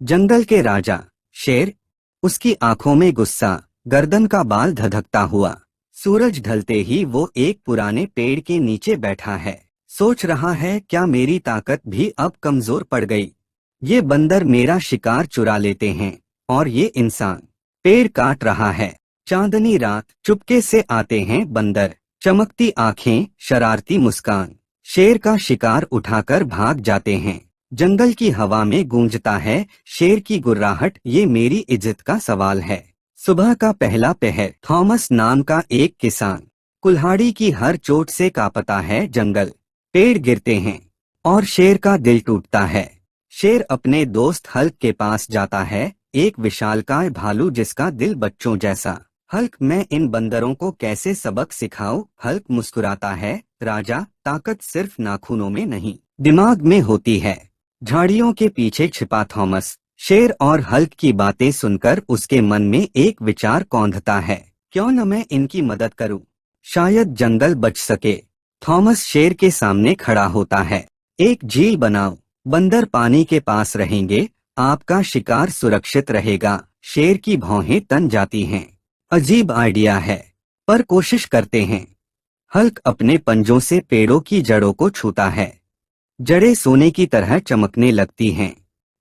जंगल के राजा शेर, उसकी आंखों में गुस्सा, गर्दन का बाल धधकता हुआ। सूरज ढलते ही वो एक पुराने पेड़ के नीचे बैठा है। सोच रहा है, क्या मेरी ताकत भी अब कमजोर पड़ गई? ये बंदर मेरा शिकार चुरा लेते हैं और ये इंसान पेड़ काट रहा है। चांदनी रात, चुपके से आते हैं बंदर, चमकती आंखें, शरारती मुस्कान। शेर का शिकार उठाकर भाग जाते हैं। जंगल की हवा में गूंजता है शेर की गुर्राहट, ये मेरी इज्जत का सवाल है। सुबह का पहला पहर, थॉमस नाम का एक किसान, कुल्हाड़ी की हर चोट से कांपता है जंगल। पेड़ गिरते हैं और शेर का दिल टूटता है। शेर अपने दोस्त हल्क के पास जाता है, एक विशालकाय भालू जिसका दिल बच्चों जैसा। हल्क, मैं इन बंदरों को कैसे सबक सिखाऊं? हल्क मुस्कुराता है, राजा, ताकत सिर्फ नाखूनों में नहीं, दिमाग में होती है। झाड़ियों के पीछे छिपा थॉमस, शेर और हल्क की बातें सुनकर उसके मन में एक विचार कौंधता है, क्यों न मैं इनकी मदद करूं? शायद जंगल बच सके। थॉमस शेर के सामने खड़ा होता है। एक झील बनाओ, बंदर पानी के पास रहेंगे, आपका शिकार सुरक्षित रहेगा। शेर की भौहें तन जाती हैं। अजीब आइडिया है, पर कोशिश करते हैं। हल्क अपने पंजों से पेड़ों की जड़ों को छूता है। जड़ें सोने की तरह चमकने लगती हैं,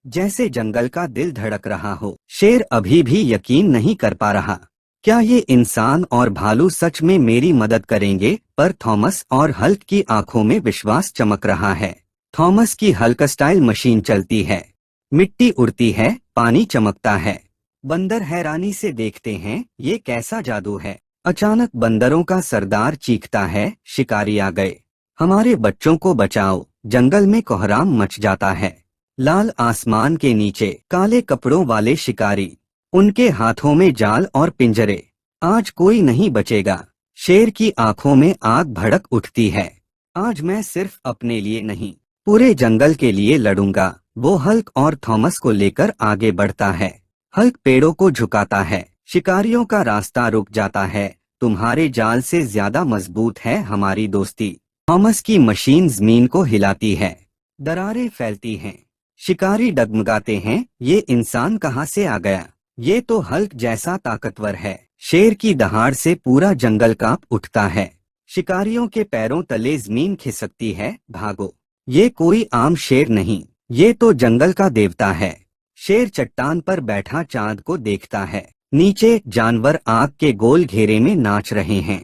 जैसे जंगल का दिल धड़क रहा हो। शेर अभी भी यकीन नहीं कर पा रहा, क्या ये इंसान और भालू सच में मेरी मदद करेंगे? पर थॉमस और हल्क की आंखों में विश्वास चमक रहा है। थॉमस की हल्क स्टाइल मशीन चलती है, मिट्टी उड़ती है, पानी चमकता है। बंदर हैरानी से देखते हैं, ये कैसा जादू है? अचानक बंदरों का सरदार चीखता है, शिकारी आ गए, हमारे बच्चों को बचाओ। जंगल में कोहराम मच जाता है। लाल आसमान के नीचे काले कपड़ों वाले शिकारी, उनके हाथों में जाल और पिंजरे। आज कोई नहीं बचेगा। शेर की आंखों में आग भड़क उठती है। आज मैं सिर्फ अपने लिए नहीं, पूरे जंगल के लिए लड़ूंगा। वो हल्क और थॉमस को लेकर आगे बढ़ता है। हल्क पेड़ों को झुकाता है, शिकारियों का रास्ता रुक जाता है। तुम्हारे जाल से ज्यादा मजबूत है हमारी दोस्ती। थॉमस की मशीन जमीन को हिलाती है, दरारें फैलती हैं, शिकारी डगमगाते हैं, ये इंसान कहाँ से आ गया? ये तो हल्क जैसा ताकतवर है। शेर की दहाड़ से पूरा जंगल कांप उठता है। शिकारियों के पैरों तले जमीन खिसकती है, भागो, ये कोई आम शेर नहीं, ये तो जंगल का देवता है। शेर चट्टान पर बैठा चांद को देखता है, नीचे जानवर आग के गोल घेरे में नाच रहे हैं।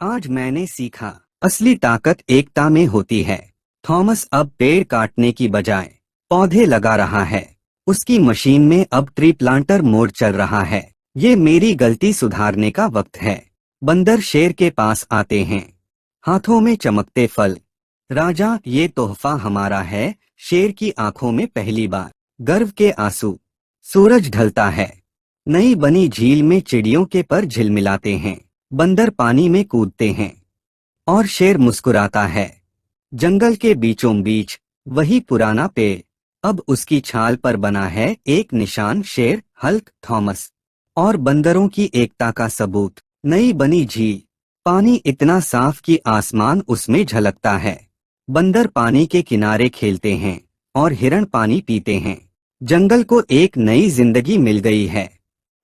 आज मैंने सीखा, असली ताकत एकता में होती है। थॉमस अब पेड़ काटने की बजाय पौधे लगा रहा है। उसकी मशीन में अब ट्री प्लांटर मोड चल रहा है। ये मेरी गलती सुधारने का वक्त है। बंदर शेर के पास आते हैं, हाथों में चमकते फल। राजा, ये तोहफा हमारा है। शेर की आंखों में पहली बार गर्व के आंसू। सूरज ढलता है, नई बनी झील में चिड़ियों के पर झिलमिलाते हैं। बंदर पानी में कूदते हैं और शेर मुस्कुराता है। जंगल के बीचों बीच वही पुराना पेड़, अब उसकी छाल पर बना है एक निशान, शेर, हल्क, थॉमस और बंदरों की एकता का सबूत। नई बनी झील, पानी इतना साफ कि आसमान उसमें झलकता है। बंदर पानी के किनारे खेलते हैं और हिरण पानी पीते हैं। जंगल को एक नई जिंदगी मिल गई है।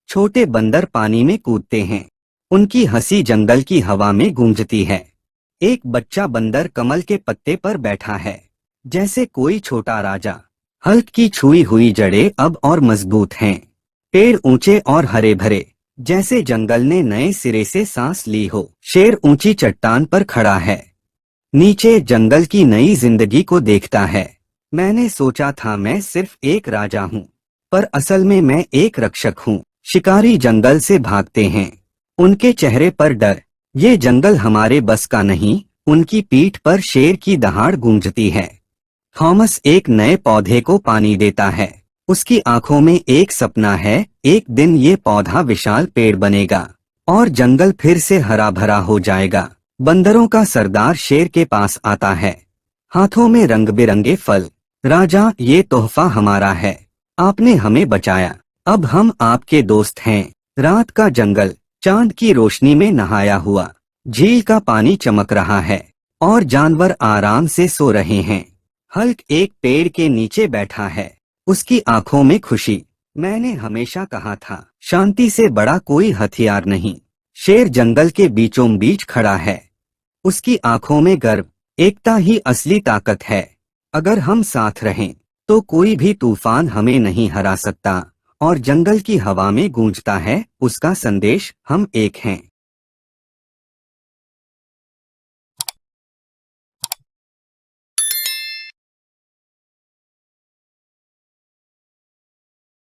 छोटे बंदर पानी में कूदते हैं, उनकी हंसी जंगल की हवा में गूंजती है। एक बच्चा बंदर कमल के पत्ते पर बैठा है, जैसे कोई छोटा राजा। हल्क की छुई हुई जड़ें अब और मजबूत हैं। पेड़ ऊंचे और हरे भरे, जैसे जंगल ने नए सिरे से सांस ली हो। शेर ऊंची चट्टान पर खड़ा है, नीचे जंगल की नई जिंदगी को देखता है। मैंने सोचा था मैं सिर्फ एक राजा हूँ, पर असल में मैं एक रक्षक हूँ। शिकारी जंगल से भागते हैं, उनके चेहरे पर डर। ये जंगल हमारे बस का नहीं। उनकी पीठ पर शेर की दहाड़ गूंजती है। थॉमस एक नए पौधे को पानी देता है। उसकी आंखों में एक सपना है, एक दिन ये पौधा विशाल पेड़ बनेगा और जंगल फिर से हरा भरा हो जाएगा। बंदरों का सरदार शेर के पास आता है, हाथों में रंग बिरंगे फल। राजा, ये तोहफा हमारा है, आपने हमें बचाया, अब हम आपके दोस्त हैं। रात का जंगल चांद की रोशनी में नहाया हुआ, झील का पानी चमक रहा है और जानवर आराम से सो रहे हैं। हल्क एक पेड़ के नीचे बैठा है, उसकी आंखों में खुशी। मैंने हमेशा कहा था, शांति से बड़ा कोई हथियार नहीं। शेर जंगल के बीचों बीच खड़ा है। उसकी आंखों में गर्व, एकता ही असली ताकत है। अगर हम साथ रहें तो कोई भी तूफान हमें नहीं हरा सकता। और जंगल की हवा में गूंजता है उसका संदेश, हम एक हैं।